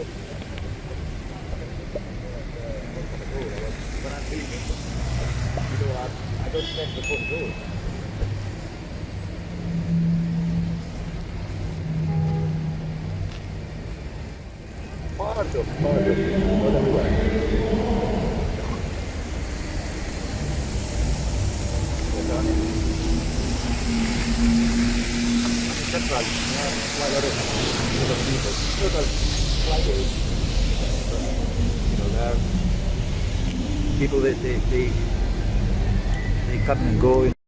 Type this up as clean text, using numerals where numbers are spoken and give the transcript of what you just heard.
I don't check the phone too. Part of, not everywhere. Central, quite a lot of people. Total, quite a, there are people they come and go.